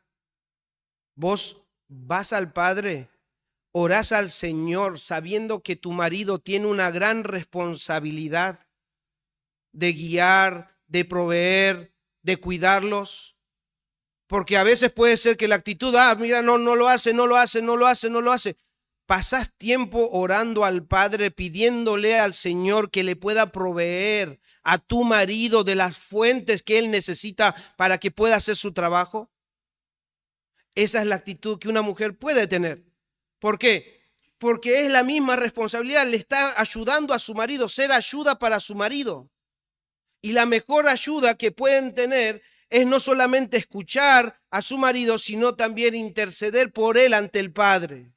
vos vas al Padre, orás al Señor sabiendo que tu marido tiene una gran responsabilidad de guiar, de proveer, de cuidarlos. Porque a veces puede ser que la actitud, mira, no lo hace. Pasás tiempo orando al Padre, pidiéndole al Señor que le pueda proveer a tu marido de las fuentes que él necesita para que pueda hacer su trabajo. Esa es la actitud que una mujer puede tener. ¿Por qué? Porque es la misma responsabilidad, le está ayudando a su marido, ser ayuda para su marido. Y la mejor ayuda que pueden tener es no solamente escuchar a su marido, sino también interceder por él ante el Padre.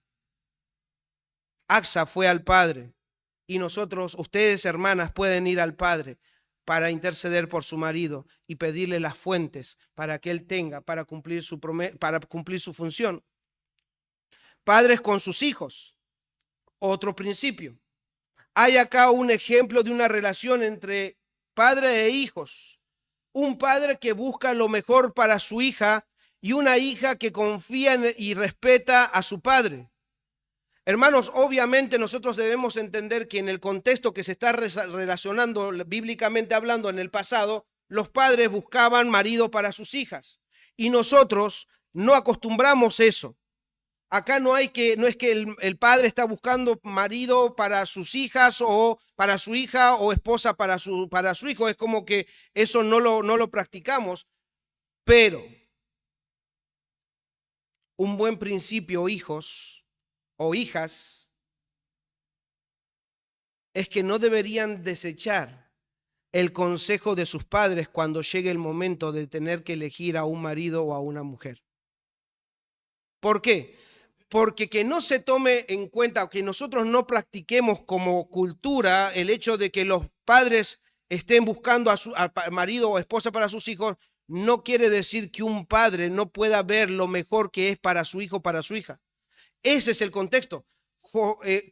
Acsa fue al Padre y nosotros, ustedes hermanas, pueden ir al Padre para interceder por su marido y pedirle las fuentes para que él tenga para cumplir su función. Padres con sus hijos. Otro principio. Hay acá un ejemplo de una relación entre padre e hijos. Un padre que busca lo mejor para su hija y una hija que confía y respeta a su padre. Hermanos, obviamente nosotros debemos entender que en el contexto que se está relacionando bíblicamente hablando en el pasado, los padres buscaban marido para sus hijas y nosotros no acostumbramos eso. Acá no es que el padre está buscando marido para sus hijas o para su hija o esposa para su hijo, es como que eso no lo practicamos, pero un buen principio, hijos o hijas, es que no deberían desechar el consejo de sus padres cuando llegue el momento de tener que elegir a un marido o a una mujer. ¿Por qué? porque que no se tome en cuenta, que nosotros no practiquemos como cultura el hecho de que los padres estén buscando a marido o esposa para sus hijos, no quiere decir que un padre no pueda ver lo mejor que es para su hijo o para su hija. Ese es el contexto.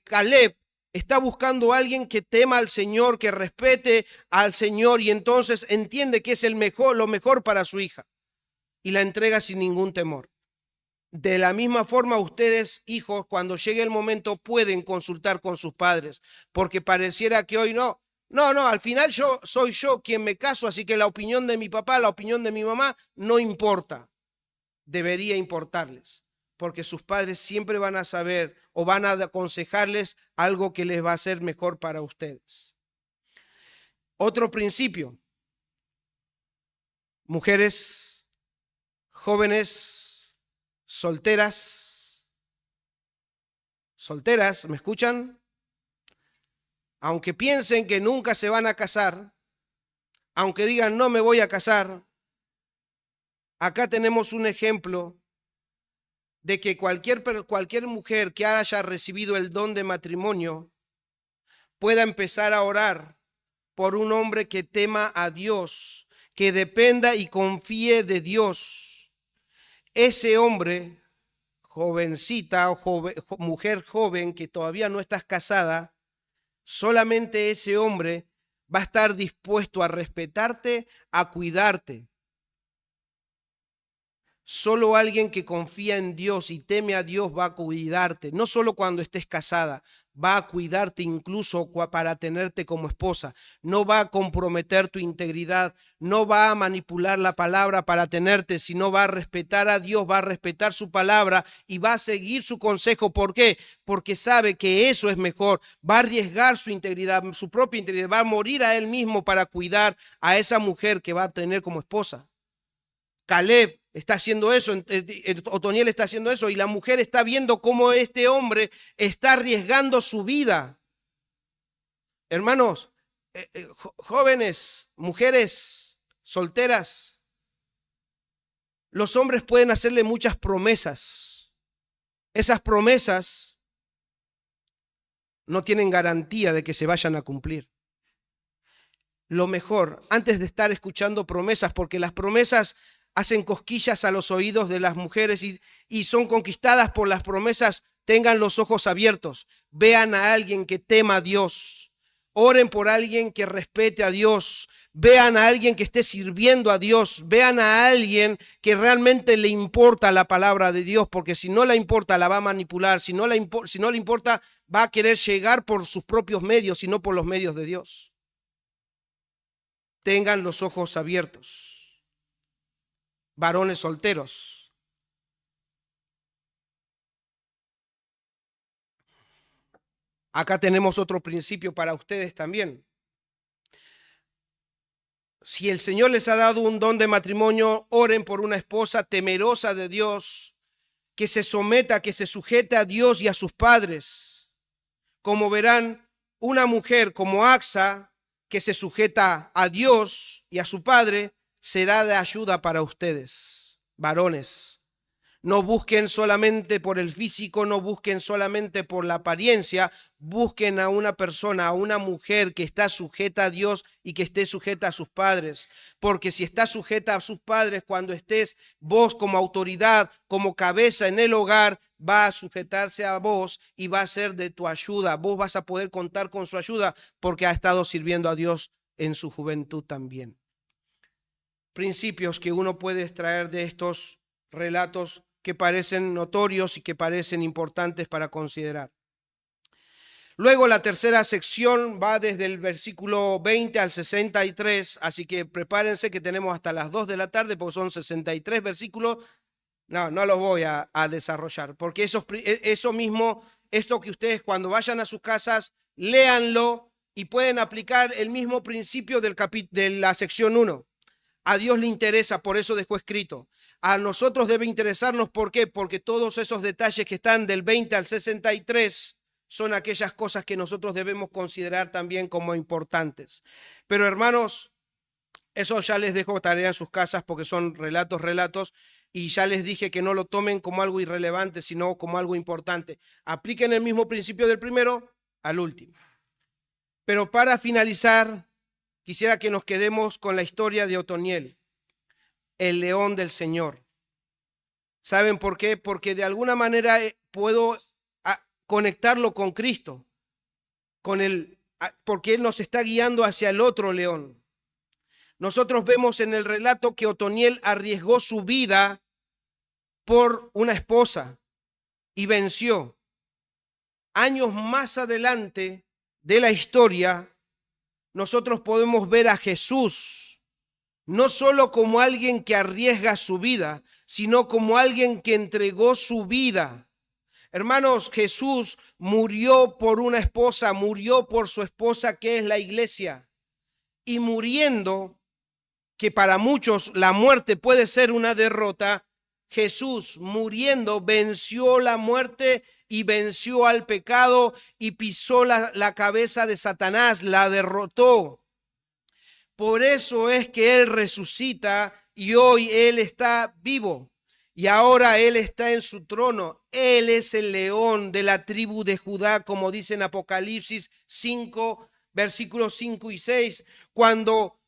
Caleb está buscando a alguien que tema al Señor, que respete al Señor y entonces entiende que es lo mejor para su hija y la entrega sin ningún temor. De la misma forma, ustedes, hijos, cuando llegue el momento pueden consultar con sus padres, porque pareciera que hoy no, al final soy yo quien me caso, así que la opinión de mi papá, la opinión de mi mamá no importa. Debería importarles, porque sus padres siempre van a saber o van a aconsejarles algo que les va a ser mejor para ustedes. Otro principio, mujeres, jóvenes, solteras, ¿me escuchan? Aunque piensen que nunca se van a casar, aunque digan no me voy a casar, acá tenemos un ejemplo de que cualquier mujer que haya recibido el don de matrimonio pueda empezar a orar por un hombre que tema a Dios, que dependa y confíe de Dios. Ese hombre, jovencita o mujer joven que todavía no estás casada, solamente ese hombre va a estar dispuesto a respetarte, a cuidarte. Solo alguien que confía en Dios y teme a Dios va a cuidarte, no solo cuando estés casada, va a cuidarte incluso para tenerte como esposa. No va a comprometer tu integridad, no va a manipular la palabra para tenerte, sino va a respetar a Dios, va a respetar su palabra y va a seguir su consejo. ¿Por qué? Porque sabe que eso es mejor. Va a arriesgar su integridad, su propia integridad, va a morir a él mismo para cuidar a esa mujer que va a tener como esposa. Caleb está haciendo eso, Otoniel está haciendo eso y la mujer está viendo cómo este hombre está arriesgando su vida. Hermanos, jóvenes, mujeres, solteras, los hombres pueden hacerle muchas promesas. Esas promesas no tienen garantía de que se vayan a cumplir. Lo mejor, antes de estar escuchando promesas, porque las promesas hacen cosquillas a los oídos de las mujeres y son conquistadas por las promesas, tengan los ojos abiertos, vean a alguien que tema a Dios, oren por alguien que respete a Dios, vean a alguien que esté sirviendo a Dios, vean a alguien que realmente le importa la palabra de Dios, porque si no le importa la va a manipular, si no le importa va a querer llegar por sus propios medios y no por los medios de Dios. Tengan los ojos abiertos. Varones solteros. Acá tenemos otro principio para ustedes también. Si el Señor les ha dado un don de matrimonio, oren por una esposa temerosa de Dios, que se someta, que se sujete a Dios y a sus padres. Como verán, una mujer como Axa, que se sujeta a Dios y a su padre, será de ayuda para ustedes, varones. No busquen solamente por el físico, no busquen solamente por la apariencia, busquen a una persona, a una mujer que está sujeta a Dios y que esté sujeta a sus padres. Porque si está sujeta a sus padres, cuando estés vos como autoridad, como cabeza en el hogar, va a sujetarse a vos y va a ser de tu ayuda. Vos vas a poder contar con su ayuda porque ha estado sirviendo a Dios en su juventud también. Principios que uno puede extraer de estos relatos que parecen notorios y que parecen importantes para considerar. Luego la tercera sección va desde el versículo 20 al 63, así que prepárense que tenemos hasta las 2 de la tarde porque son 63 versículos. No los voy a desarrollar, porque eso mismo, esto que ustedes cuando vayan a sus casas, léanlo y pueden aplicar el mismo principio de la sección 1. A Dios le interesa, por eso dejó escrito. A nosotros debe interesarnos, ¿por qué? Porque todos esos detalles que están del 20 al 63 son aquellas cosas que nosotros debemos considerar también como importantes. Pero hermanos, eso ya les dejo tarea en sus casas porque son relatos, y ya les dije que no lo tomen como algo irrelevante, sino como algo importante. Apliquen el mismo principio del primero al último. Pero para finalizar, quisiera que nos quedemos con la historia de Otoniel, el león del Señor. ¿Saben por qué? Porque de alguna manera puedo conectarlo con Cristo, porque Él nos está guiando hacia el otro león. Nosotros vemos en el relato que Otoniel arriesgó su vida por una esposa y venció. Años más adelante de la historia, nosotros podemos ver a Jesús no solo como alguien que arriesga su vida, sino como alguien que entregó su vida. Hermanos, Jesús murió por una esposa, murió por su esposa que es la iglesia. Y muriendo, que para muchos la muerte puede ser una derrota, Jesús muriendo venció la muerte y venció al pecado y pisó la cabeza de Satanás, la derrotó. Por eso es que Él resucita y hoy Él está vivo y ahora Él está en su trono. Él es el león de la tribu de Judá, como dice en Apocalipsis 5, versículos 5 y 6. Cuando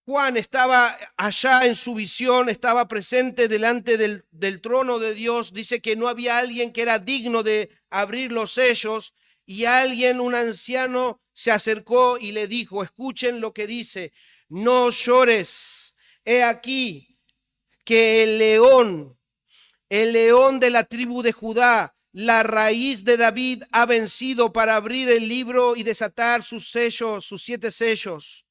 Juan estaba allá en su visión, estaba presente delante del trono de Dios, dice que no había alguien que era digno de abrir los sellos y alguien, un anciano, se acercó y le dijo, escuchen lo que dice, no llores, he aquí que el león de la tribu de Judá, la raíz de David, ha vencido para abrir el libro y desatar sus sellos, sus 7 sellos.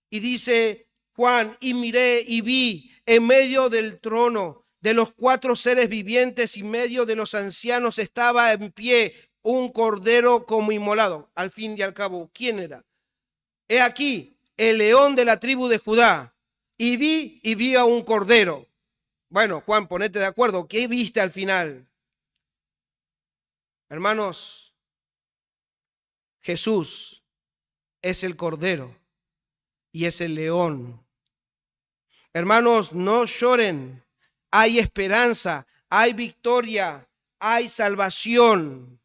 Y dice Juan, y miré y vi en medio del trono de los 4 seres vivientes y medio de los ancianos estaba en pie un cordero como inmolado. Al fin y al cabo, ¿quién era? He aquí el león de la tribu de Judá. Y vi a un cordero. Bueno, Juan, ponete de acuerdo. ¿Qué viste al final? Hermanos, Jesús es el cordero y es el león. Hermanos, no lloren. Hay esperanza, hay victoria, hay salvación.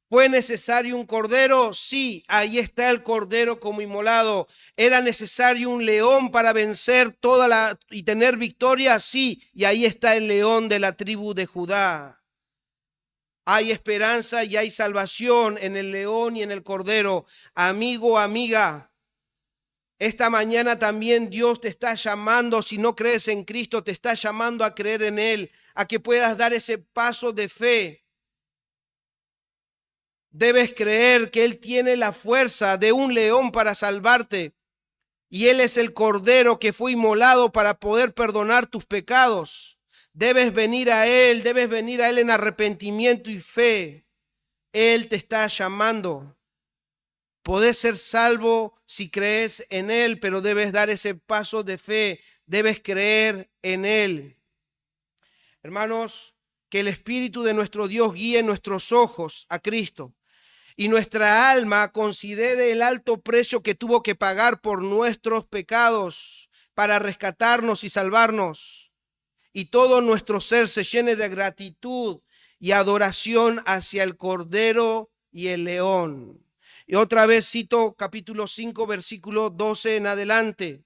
¿Fue necesario un cordero? Sí, ahí está el cordero como inmolado. ¿Era necesario un león para vencer y tener victoria? Sí, y ahí está el león de la tribu de Judá. Hay esperanza y hay salvación en el león y en el cordero. Amigo, amiga, esta mañana también Dios te está llamando, si no crees en Cristo, te está llamando a creer en Él, a que puedas dar ese paso de fe. Debes creer que Él tiene la fuerza de un león para salvarte y Él es el cordero que fue inmolado para poder perdonar tus pecados. Debes venir a Él en arrepentimiento y fe. Él te está llamando. Podés ser salvo si crees en Él, pero debes dar ese paso de fe. Debes creer en Él. Hermanos, que el Espíritu de nuestro Dios guíe nuestros ojos a Cristo y nuestra alma considere el alto precio que tuvo que pagar por nuestros pecados para rescatarnos y salvarnos. Y todo nuestro ser se llene de gratitud y adoración hacia el Cordero y el León. Y otra vez cito capítulo 5, versículo 12 en adelante.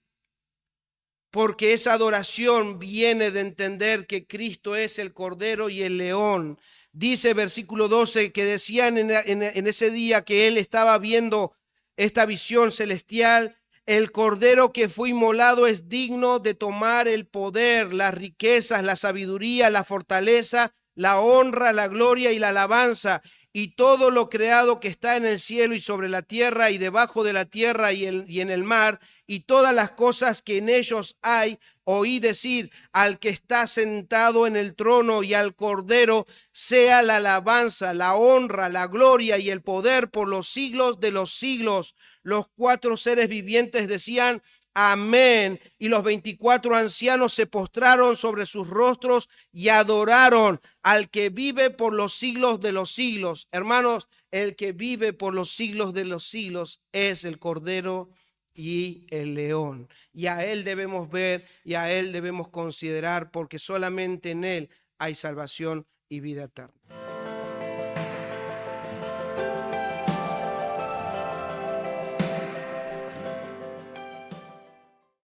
Porque esa adoración viene de entender que Cristo es el Cordero y el León. Dice versículo 12 que decían en ese día que él estaba viendo esta visión celestial, el Cordero que fue inmolado es digno de tomar el poder, las riquezas, la sabiduría, la fortaleza, la honra, la gloria y la alabanza, y todo lo creado que está en el cielo y sobre la tierra y debajo de la tierra y en el mar, y todas las cosas que en ellos hay. Oí decir al que está sentado en el trono y al Cordero, sea la alabanza, la honra, la gloria y el poder por los siglos de los siglos. Los 4 seres vivientes decían amén, y los 24 ancianos se postraron sobre sus rostros y adoraron al que vive por los siglos de los siglos. Hermanos, el que vive por los siglos de los siglos es el Cordero y el león. Y a Él debemos ver y a Él debemos considerar, porque solamente en Él hay salvación y vida eterna.